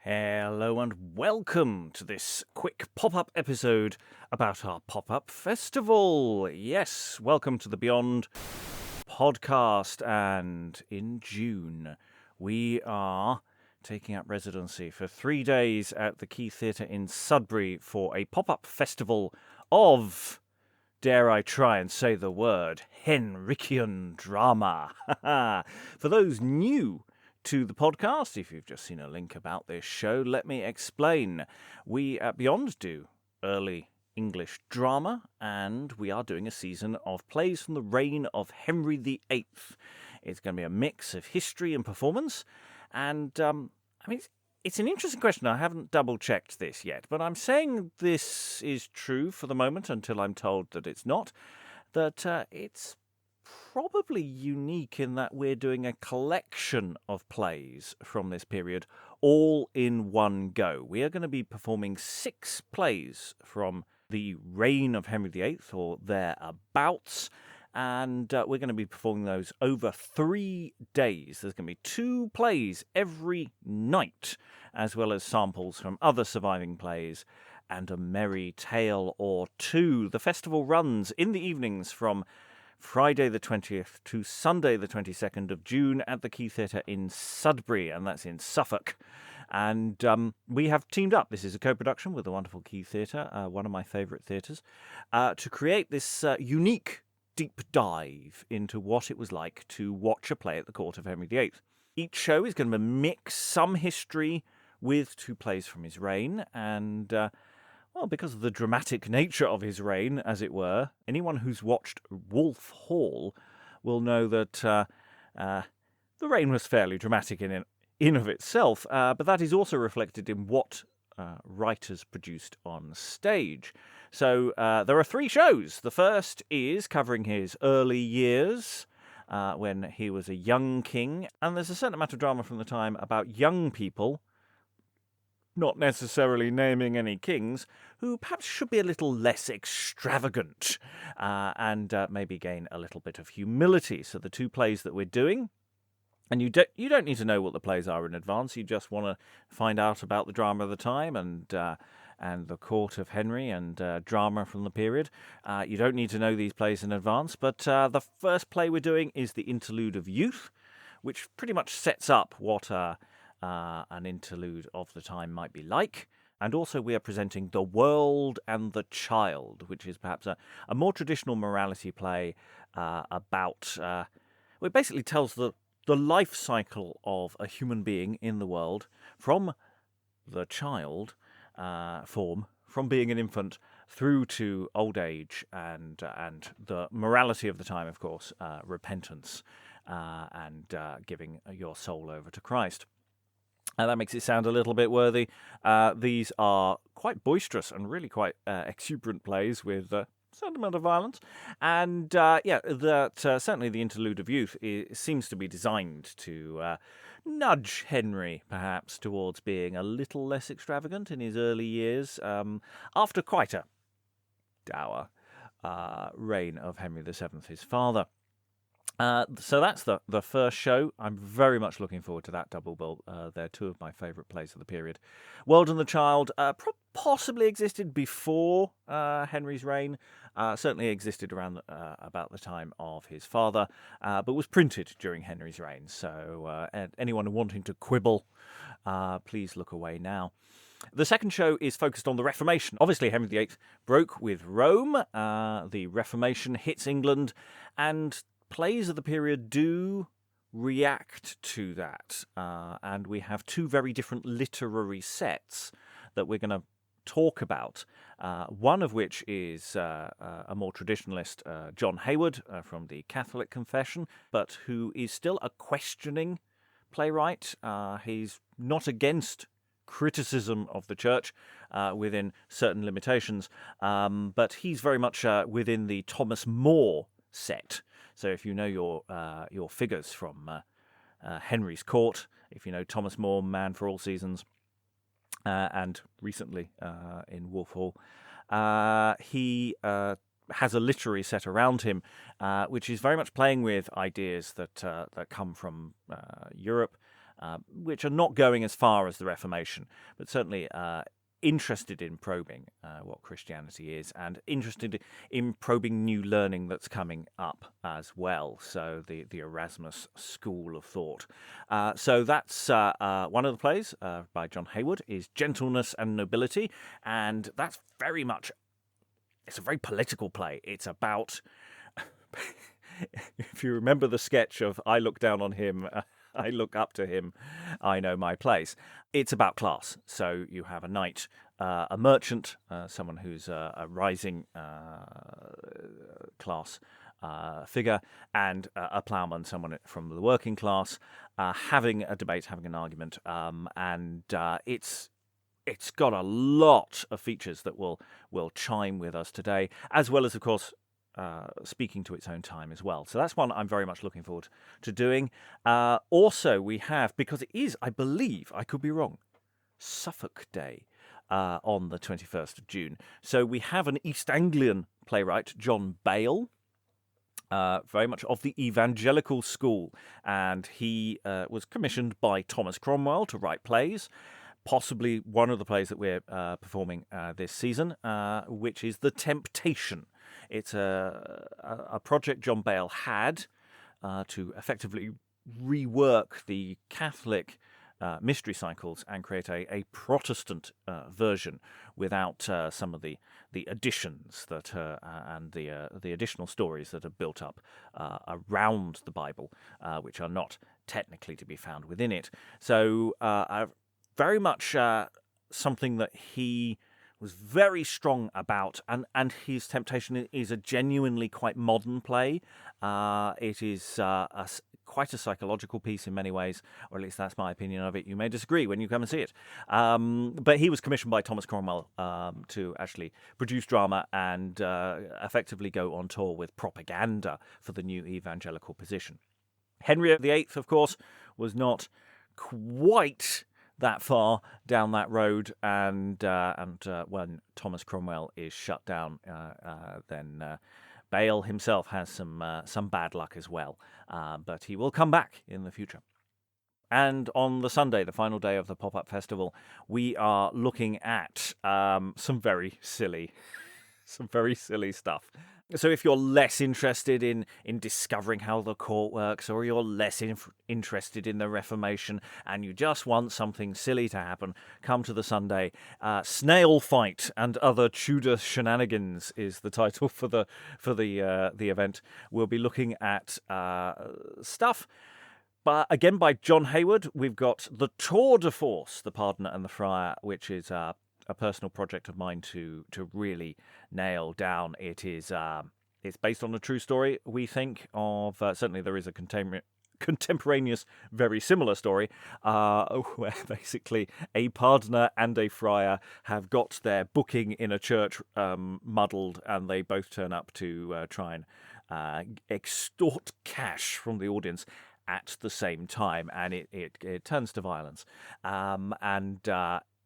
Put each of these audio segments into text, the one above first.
Hello and welcome to this quick pop-up episode about our pop-up festival. Yes, welcome to the Beyond podcast, and in June we are taking up residency for 3 days at the Key Theatre in Sudbury for a pop-up festival of, dare I try and say the word, Henrician drama. For those new to the podcast, if you've just seen a link about this show, let me explain. We at Beyond do early English drama, and we are doing a season of plays from the reign of Henry VIII. It's going to be a mix of history and performance, and it's an interesting question. I haven't double-checked this yet, but I'm saying this is true for the moment until I'm told that it's not, that it's probably unique in that we're doing a collection of plays from this period all in one go. We are going to be performing 6 plays from the reign of Henry VIII or thereabouts, and we're going to be performing those over 3 days. There's going to be 2 plays every night, as well as samples from other surviving plays and a merry tale or two. The festival runs in the evenings from Friday the 20th to Sunday the 22nd of June at the Key Theatre in Sudbury, and that's in Suffolk. And we have teamed up, this is a co-production with the wonderful Key Theatre, one of my favourite theatres, to create this unique deep dive into what it was like to watch a play at the court of Henry VIII. Each show is going to mix some history with 2 plays from his reign, and because of the dramatic nature of his reign, as it were, anyone who's watched Wolf Hall will know that the reign was fairly dramatic in of itself, but that is also reflected in what writers produced on stage. So there are 3 shows. The first is covering his early years, when he was a young king, and there's a certain amount of drama from the time about young people, not necessarily naming any kings, who perhaps should be a little less extravagant and maybe gain a little bit of humility. So the 2 plays that we're doing, and you don't need to know what the plays are in advance. You just want to find out about the drama of the time and the court of Henry and drama from the period. You don't need to know these plays in advance, but the first play we're doing is the Interlude of Youth, which pretty much sets up what an interlude of the time might be like. And also we are presenting The World and the Child, which is perhaps a more traditional morality play about... it basically tells the life cycle of a human being in the world from the child form, from being an infant through to old age, and the morality of the time, of course, repentance and giving your soul over to Christ. And that makes it sound a little bit worthy. These are quite boisterous and really quite exuberant plays with a certain amount of violence. And certainly the Interlude of Youth seems to be designed to nudge Henry, perhaps, towards being a little less extravagant in his early years, after quite a dour reign of Henry VII, his father. So that's the first show. I'm very much looking forward to that double bill. They're 2 of my favourite plays of the period. World and the Child possibly existed before Henry's reign, certainly existed around about the time of his father, but was printed during Henry's reign. So anyone wanting to quibble, please look away now. The second show is focused on the Reformation. Obviously, Henry VIII broke with Rome. The Reformation hits England, and plays of the period do react to that, and we have 2 very different literary sets that we're going to talk about, one of which is a more traditionalist, John Hayward, from the Catholic Confession, but who is still a questioning playwright. He's not against criticism of the church within certain limitations, but he's very much within the Thomas More set. So if you know your figures from Henry's Court, if you know Thomas More, Man for All Seasons, and recently in Wolf Hall, he has a literary set around him, which is very much playing with ideas that come from Europe, which are not going as far as the Reformation, but certainly interested in probing what Christianity is, and interested in probing new learning that's coming up as well. So the Erasmus school of thought. So that's one of the plays by John Hayward is Gentleness and Nobility, and that's very much, it's a very political play. It's about, if you remember the sketch of I look down on him, I look up to him, I know my place. It's about class. So you have a knight, a merchant, someone who's a rising class figure, and a ploughman, someone from the working class, having a debate, having an argument, and it's got a lot of features that will chime with us today, as well as, of course, speaking to its own time as well. So that's one I'm very much looking forward to doing. Also, we have, because it is, I believe, I could be wrong, Suffolk Day on the 21st of June. So we have an East Anglian playwright, John Bale, very much of the evangelical school, and he was commissioned by Thomas Cromwell to write plays. Possibly one of the plays that we're performing this season, which is The Temptation. It's a project John Bale had to effectively rework the Catholic mystery cycles and create a Protestant version without some of the additions that and the additional stories that are built up around the Bible, which are not technically to be found within it. So very much something that he was very strong about, and his Temptation is a genuinely quite modern play. It is quite a psychological piece in many ways, or at least that's my opinion of it. You may disagree when you come and see it. But he was commissioned by Thomas Cromwell to actually produce drama and effectively go on tour with propaganda for the new evangelical position. Henry VIII, of course, was not quite that far down that road, and when Thomas Cromwell is shut down, then Bale himself has some bad luck as well, but he will come back in the future. And on the Sunday, the final day of the Pop-Up Festival, we are looking at some very silly stuff. So if you're less interested in discovering how the court works, or you're less interested in the Reformation, and you just want something silly to happen, come to the Sunday. Snail Fight and Other Tudor Shenanigans is the title for the event. We'll be looking at stuff, but again by John Hayward. We've got The Tour de Force, The Pardoner and the Friar, which is a personal project of mine to really nail down. It is it's based on a true story, we think, of certainly there is a contemporaneous very similar story where basically a pardoner and a friar have got their booking in a church muddled, and they both turn up to try and extort cash from the audience at the same time, and it turns to violence,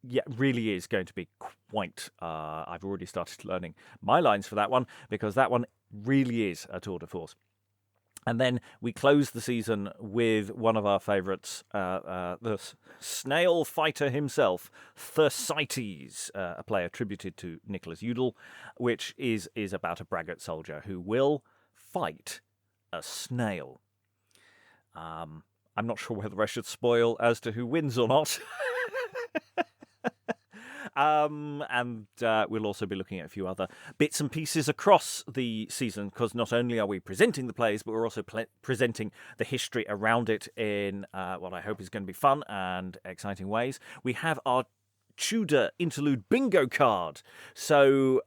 yeah, really is going to be quite... I've already started learning my lines for that one, because that one really is a tour de force. And then we close the season with one of our favourites, the snail fighter himself, Thersites, a play attributed to Nicholas Udall, which is about a braggart soldier who will fight a snail. I'm not sure whether I should spoil as to who wins or not. And we'll also be looking at a few other bits and pieces across the season, because not only are we presenting the plays, but we're also presenting the history around it in what I hope is going to be fun and exciting ways. We have our Tudor interlude bingo card. So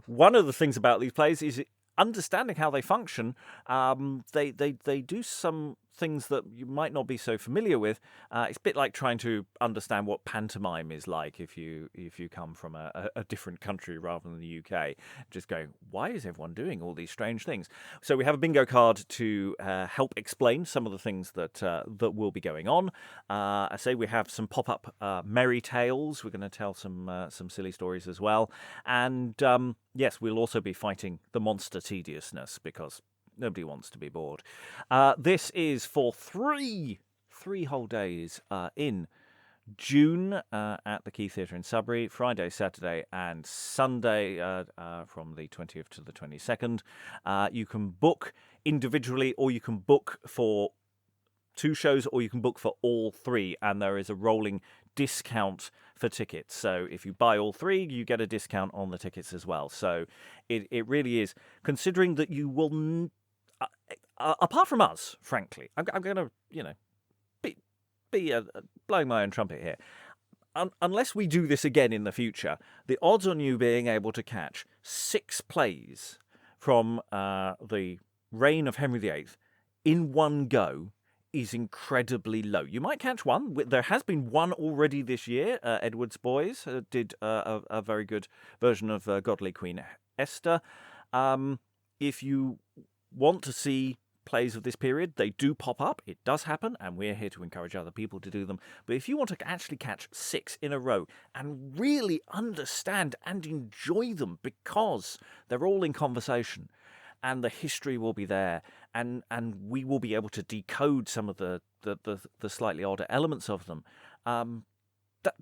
one of the things about these plays is understanding how they function. They do some things that you might not be so familiar with. It's a bit like trying to understand what pantomime is like if you come from a different country rather than the UK. Just going, why is everyone doing all these strange things? So we have a bingo card to help explain some of the things that will be going on. I say we have some pop-up merry tales. We're going to tell some silly stories as well. And yes, we'll also be fighting the monster tediousness, because nobody wants to be bored. This is for three 3 whole days in June at the Key Theatre in Sudbury, Friday, Saturday and Sunday from the 20th to the 22nd. You can book individually, or you can book for 2 shows, or you can book for all 3, and there is a rolling discount for tickets. So if you buy all 3, you get a discount on the tickets as well. So it really is, considering that you will, apart from us, frankly, I'm going to, be blowing my own trumpet here. Unless we do this again in the future, the odds on you being able to catch 6 plays from the reign of Henry VIII in one go is incredibly low. You might catch one. There has been one already this year. Edward's Boys did a very good version of Godly Queen Esther. If you want to see plays of this period, they do pop up. It does happen, and we're here to encourage other people to do them. But if you want to actually catch 6 in a row and really understand and enjoy them, because they're all in conversation and the history will be there, and we will be able to decode some of the slightly odder elements of them,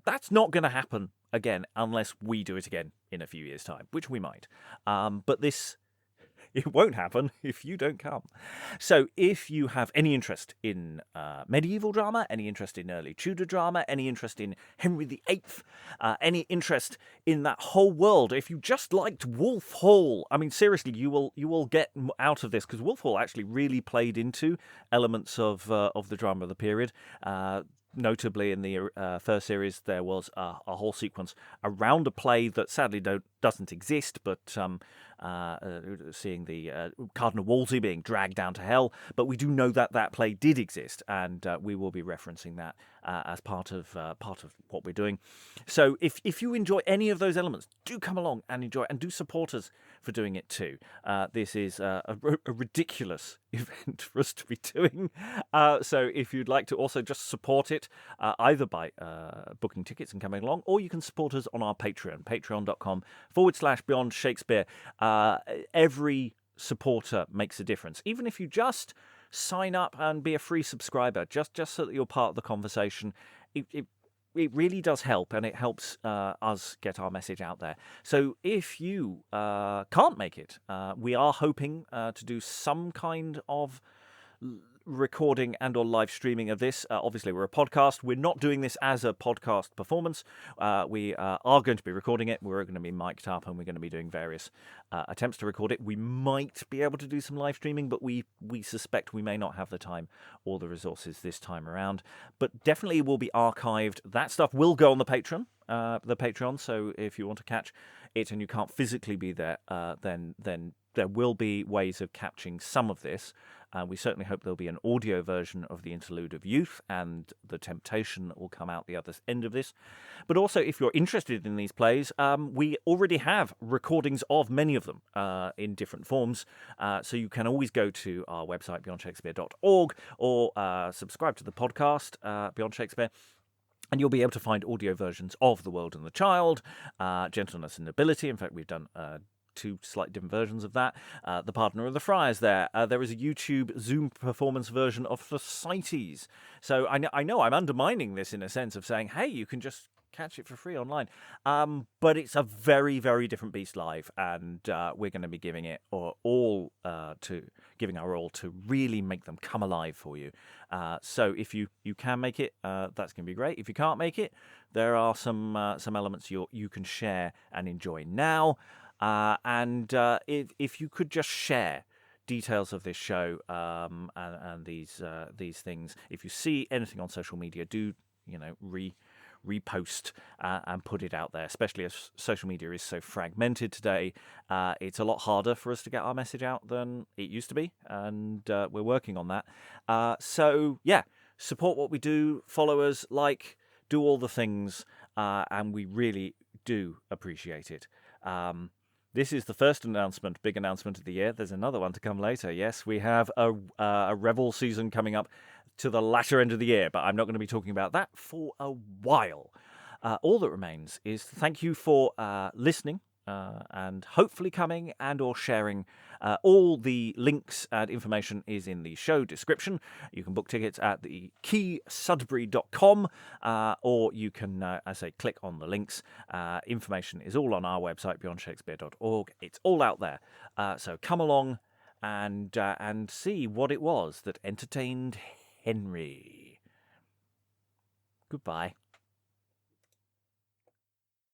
that's not going to happen again unless we do it again in a few years' time, which we might. But it won't happen if you don't come. So if you have any interest in medieval drama, any interest in early Tudor drama, any interest in Henry VIII, any interest in that whole world, if you just liked Wolf Hall, I mean, seriously, you will get out of this, because Wolf Hall actually really played into elements of the drama of the period. Notably, in the first series, there was a whole sequence around a play that sadly doesn't exist, but seeing the Cardinal Wolsey being dragged down to hell. But we do know that play did exist, and we will be referencing that as part of what we're doing. So if you enjoy any of those elements, do come along and enjoy it, and do support us for doing it too. This is a ridiculous event for us to be doing. So if you'd like to also just support it, either by booking tickets and coming along, or you can support us on our Patreon, patreon.com/Beyond Shakespeare. Every supporter makes a difference. Even if you just sign up and be a free subscriber, just so that you're part of the conversation, it really does help, and it helps us get our message out there. So if you can't make it, we are hoping to do some kind of recording and or live streaming of this. Obviously, we're a podcast. We're not doing this as a podcast performance. We are going to be recording it. We're going to be mic'd up, and we're going to be doing various attempts to record it. We might be able to do some live streaming, but we suspect we may not have the time or the resources this time around. But definitely it will be archived. That stuff will go on the Patreon. So if you want to catch it and you can't physically be there, then there will be ways of catching some of this. We certainly hope there'll be an audio version of the Interlude of Youth and The Temptation that will come out the other end of this. But also, if you're interested in these plays, we already have recordings of many of them in different forms. So you can always go to our website, beyondshakespeare.org, or subscribe to the podcast, Beyond Shakespeare. And you'll be able to find audio versions of The World and the Child, Gentleness and Nobility. In fact, we've done 2 slightly different versions of that. The Pardoner of the Friars there. There is a YouTube Zoom performance version of Thersites. So I know I'm undermining this in a sense of saying, hey, you can just catch it for free online. But it's a very, very different beast live, and we're going to be giving it our all to really make them come alive for you. So if you can make it, that's going to be great. If you can't make it, there are some elements you can share and enjoy now. And if you could just share details of this show and these things, if you see anything on social media, do repost and put it out there. Especially as social media is so fragmented today, it's a lot harder for us to get our message out than it used to be, and we're working on that. So yeah, support what we do, follow us, do all the things, and we really do appreciate it. This is the first big announcement of the year. There's another one to come later. Yes, we have a Revel season coming up to the latter end of the year, but I'm not going to be talking about that for a while. All that remains is to thank you for listening and hopefully coming and or sharing. All the links and information is in the show description. You can book tickets at the keysudbury.com, or you can, as I say, click on the links. Information is all on our website, beyondshakespeare.org. It's all out there. So come along and see what it was that entertained Henry. Goodbye.